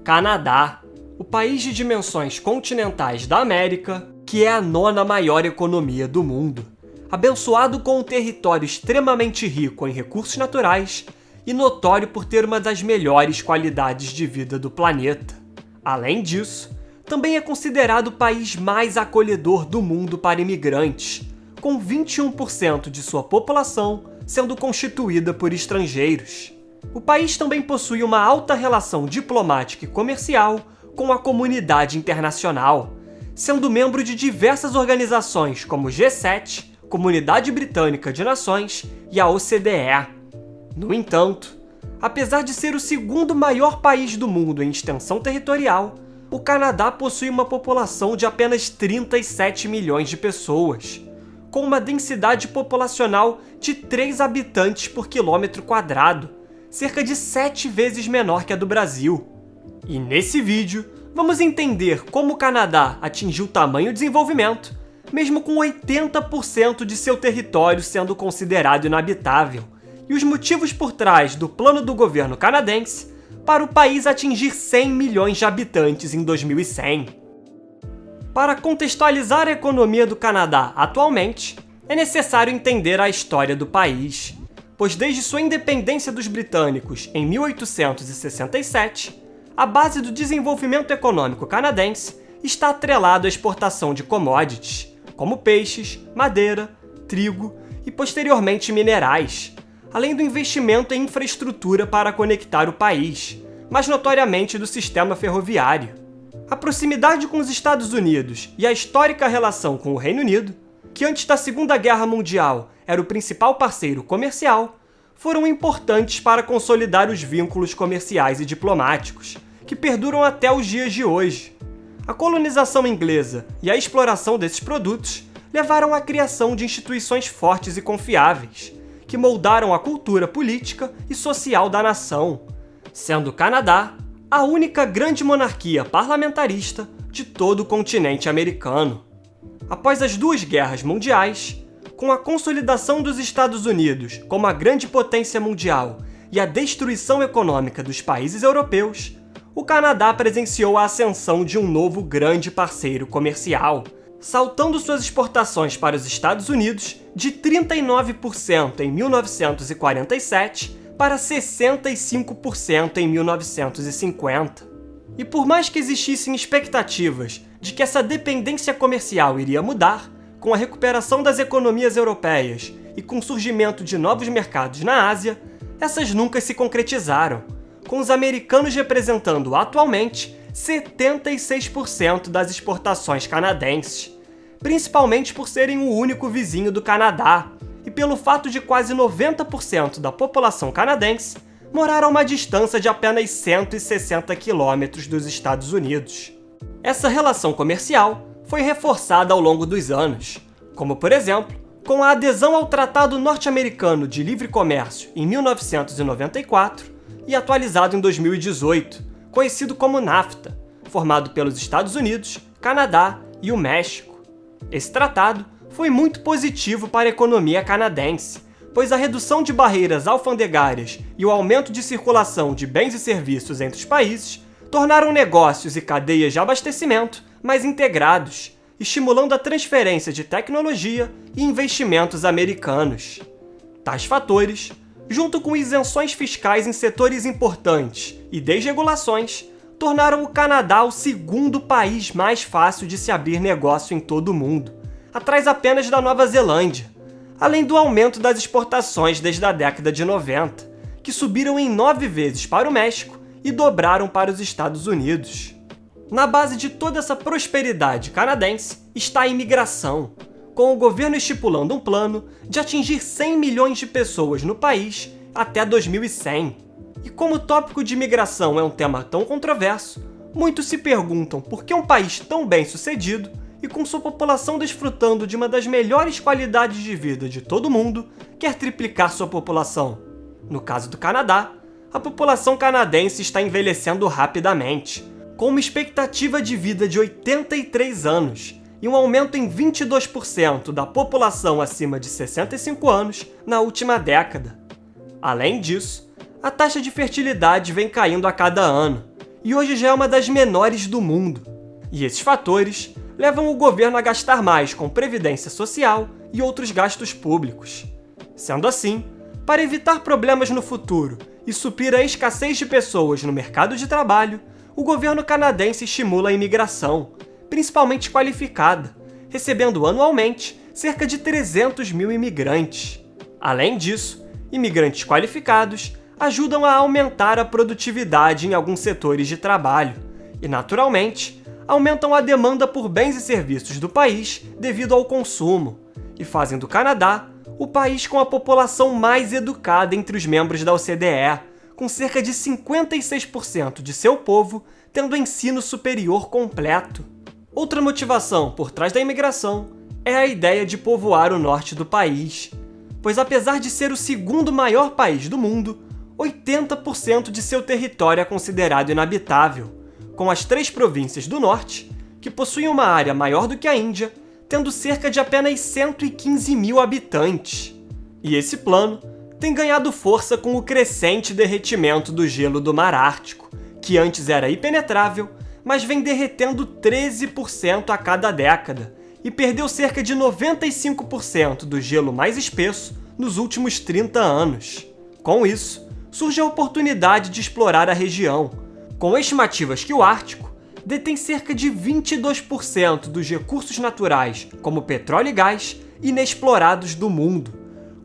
Canadá, o país de dimensões continentais da América, que é a 9ª maior economia do mundo, abençoado com um território extremamente rico em recursos naturais e notório por ter uma das melhores qualidades de vida do planeta. Além disso, também é considerado o país mais acolhedor do mundo para imigrantes, com 21% de sua população sendo constituída por estrangeiros. O país também possui uma alta relação diplomática e comercial com a comunidade internacional, sendo membro de diversas organizações como o G7, Comunidade Britânica de Nações e a OCDE. No entanto, apesar de ser o 2º maior país do mundo em extensão territorial, o Canadá possui uma população de apenas 37 milhões de pessoas, com uma densidade populacional de 3 habitantes por quilômetro quadrado, cerca de 7 vezes menor que a do Brasil. E nesse vídeo, vamos entender como o Canadá atingiu tamanho desenvolvimento, mesmo com 80% de seu território sendo considerado inabitável, e os motivos por trás do plano do governo canadense para o país atingir 100 milhões de habitantes em 2100. Para contextualizar a economia do Canadá atualmente, é necessário entender a história do país, pois desde sua independência dos britânicos em 1867, a base do desenvolvimento econômico canadense está atrelado à exportação de commodities, como peixes, madeira, trigo e, posteriormente, minerais, além do investimento em infraestrutura para conectar o país, mais notoriamente do sistema ferroviário. A proximidade com os Estados Unidos e a histórica relação com o Reino Unido, que antes da Segunda Guerra Mundial era o principal parceiro comercial, foram importantes para consolidar os vínculos comerciais e diplomáticos, que perduram até os dias de hoje. A colonização inglesa e a exploração desses produtos levaram à criação de instituições fortes e confiáveis, que moldaram a cultura política e social da nação, sendo o Canadá a única grande monarquia parlamentarista de todo o continente americano. Após as 2 guerras mundiais, com a consolidação dos Estados Unidos como a grande potência mundial e a destruição econômica dos países europeus, o Canadá presenciou a ascensão de um novo grande parceiro comercial, saltando suas exportações para os Estados Unidos de 39% em 1947 para 65% em 1950. E por mais que existissem expectativas de que essa dependência comercial iria mudar, com a recuperação das economias europeias e com o surgimento de novos mercados na Ásia, essas nunca se concretizaram, com os americanos representando atualmente 76% das exportações canadenses, principalmente por serem o único vizinho do Canadá e pelo fato de quase 90% da população canadense morar a uma distância de apenas 160 quilômetros dos Estados Unidos. Essa relação comercial foi reforçada ao longo dos anos, como por exemplo, com a adesão ao Tratado Norte-Americano de Livre Comércio em 1994 e atualizado em 2018, conhecido como NAFTA, formado pelos Estados Unidos, Canadá e o México. Esse tratado foi muito positivo para a economia canadense, pois a redução de barreiras alfandegárias e o aumento de circulação de bens e serviços entre os países tornaram negócios e cadeias de abastecimento mais integrados, estimulando a transferência de tecnologia e investimentos americanos. Tais fatores, junto com isenções fiscais em setores importantes e desregulações, tornaram o Canadá o 2º país mais fácil de se abrir negócio em todo o mundo, atrás apenas da Nova Zelândia, além do aumento das exportações desde a década de 90, que subiram em 9 vezes para o México e dobraram para os Estados Unidos. Na base de toda essa prosperidade canadense está a imigração, com o governo estipulando um plano de atingir 100 milhões de pessoas no país até 2100. E como o tópico de imigração é um tema tão controverso, muitos se perguntam por que um país tão bem-sucedido e com sua população desfrutando de uma das melhores qualidades de vida de todo o mundo quer triplicar sua população. No caso do Canadá, a população canadense está envelhecendo rapidamente, com uma expectativa de vida de 83 anos, e um aumento em 22% da população acima de 65 anos na última década. Além disso, a taxa de fertilidade vem caindo a cada ano, e hoje já é uma das menores do mundo. E esses fatores levam o governo a gastar mais com previdência social e outros gastos públicos. Sendo assim, para evitar problemas no futuro e suprir a escassez de pessoas no mercado de trabalho, o governo canadense estimula a imigração, principalmente qualificada, recebendo anualmente cerca de 300 mil imigrantes. Além disso, imigrantes qualificados ajudam a aumentar a produtividade em alguns setores de trabalho e, naturalmente, aumentam a demanda por bens e serviços do país devido ao consumo, e fazem do Canadá o país com a população mais educada entre os membros da OCDE, com cerca de 56% de seu povo tendo ensino superior completo. Outra motivação por trás da imigração é a ideia de povoar o norte do país, pois apesar de ser o segundo maior país do mundo, 80% de seu território é considerado inabitável, com as 3 províncias do norte, que possuem uma área maior do que a Índia, tendo cerca de apenas 115 mil habitantes. E esse plano tem ganhado força com o crescente derretimento do gelo do Mar Ártico, que antes era impenetrável, mas vem derretendo 13% a cada década, e perdeu cerca de 95% do gelo mais espesso nos últimos 30 anos. Com isso, surge a oportunidade de explorar a região, com estimativas que o Ártico detém cerca de 22% dos recursos naturais, como petróleo e gás, inexplorados do mundo,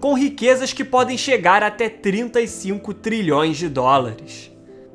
com riquezas que podem chegar até 35 trilhões de dólares.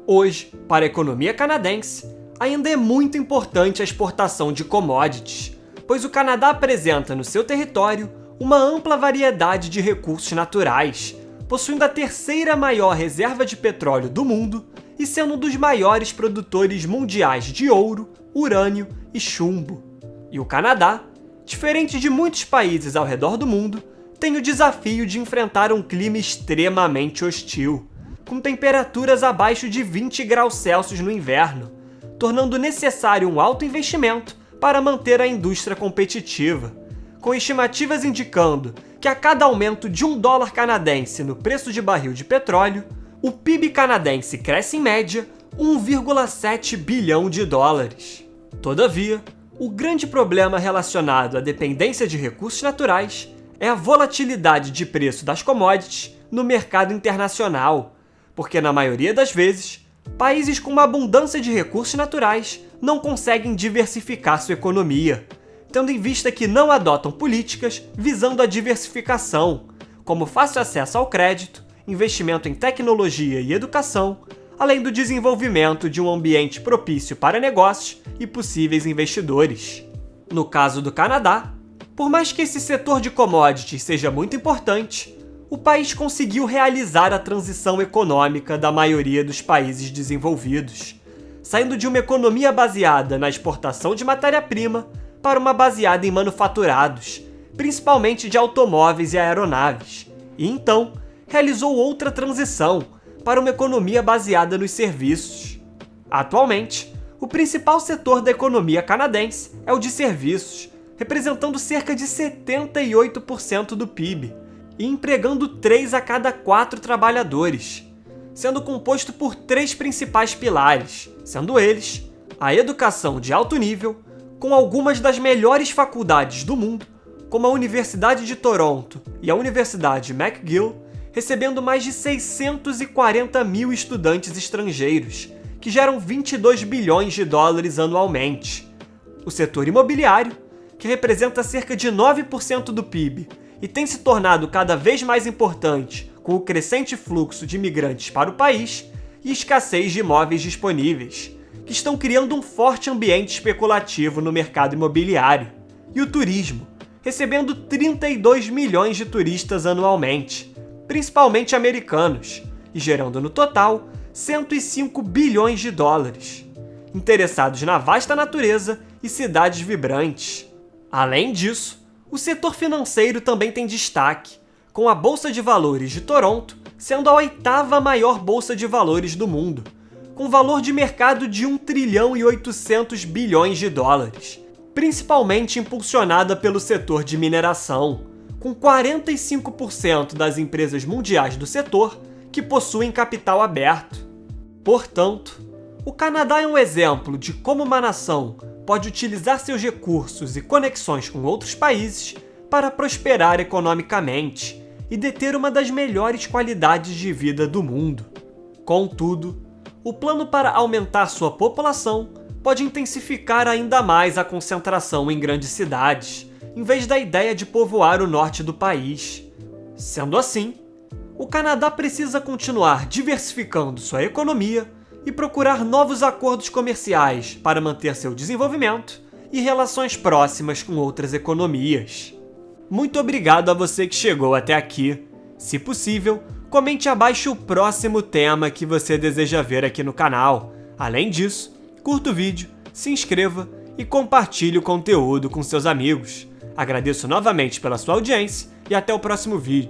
Hoje, para a economia canadense, ainda é muito importante a exportação de commodities, pois o Canadá apresenta no seu território uma ampla variedade de recursos naturais, possuindo a 3ª maior reserva de petróleo do mundo e sendo um dos maiores produtores mundiais de ouro, urânio e chumbo. E o Canadá, diferente de muitos países ao redor do mundo, tem o desafio de enfrentar um clima extremamente hostil, com temperaturas abaixo de 20 graus Celsius no inverno, tornando necessário um alto investimento para manter a indústria competitiva, com estimativas indicando que a cada aumento de $1 canadense no preço de barril de petróleo, o PIB canadense cresce em média 1,7 bilhão de dólares. Todavia, o grande problema relacionado à dependência de recursos naturais é a volatilidade de preço das commodities no mercado internacional, porque na maioria das vezes, países com uma abundância de recursos naturais não conseguem diversificar sua economia, tendo em vista que não adotam políticas visando a diversificação, como fácil acesso ao crédito, investimento em tecnologia e educação, além do desenvolvimento de um ambiente propício para negócios e possíveis investidores. No caso do Canadá, por mais que esse setor de commodities seja muito importante, o país conseguiu realizar a transição econômica da maioria dos países desenvolvidos, saindo de uma economia baseada na exportação de matéria-prima para uma baseada em manufaturados, principalmente de automóveis e aeronaves, e então realizou outra transição para uma economia baseada nos serviços. Atualmente, o principal setor da economia canadense é o de serviços, representando cerca de 78% do PIB, e empregando 3 a cada 4 trabalhadores, sendo composto por 3 principais pilares, sendo eles a educação de alto nível, com algumas das melhores faculdades do mundo, como a Universidade de Toronto e a Universidade McGill, recebendo mais de 640 mil estudantes estrangeiros, que geram 22 bilhões de dólares anualmente. O setor imobiliário, que representa cerca de 9% do PIB e tem se tornado cada vez mais importante com o crescente fluxo de imigrantes para o país e escassez de imóveis disponíveis, que estão criando um forte ambiente especulativo no mercado imobiliário. E o turismo, recebendo 32 milhões de turistas anualmente, principalmente americanos, e gerando no total 105 bilhões de dólares, interessados na vasta natureza e cidades vibrantes. Além disso, o setor financeiro também tem destaque, com a Bolsa de Valores de Toronto sendo a 8ª maior bolsa de valores do mundo, com valor de mercado de 1 trilhão e 800 bilhões de dólares, principalmente impulsionada pelo setor de mineração, com 45% das empresas mundiais do setor que possuem capital aberto. Portanto, O Canadá é um exemplo de como uma nação pode utilizar seus recursos e conexões com outros países para prosperar economicamente e deter uma das melhores qualidades de vida do mundo. Contudo, o plano para aumentar sua população pode intensificar ainda mais a concentração em grandes cidades, em vez da ideia de povoar o norte do país. Sendo assim, o Canadá precisa continuar diversificando sua economia e procurar novos acordos comerciais para manter seu desenvolvimento e relações próximas com outras economias. Muito obrigado a você que chegou até aqui. Se possível, comente abaixo o próximo tema que você deseja ver aqui no canal. Além disso, curta o vídeo, se inscreva e compartilhe o conteúdo com seus amigos. Agradeço novamente pela sua audiência e até o próximo vídeo.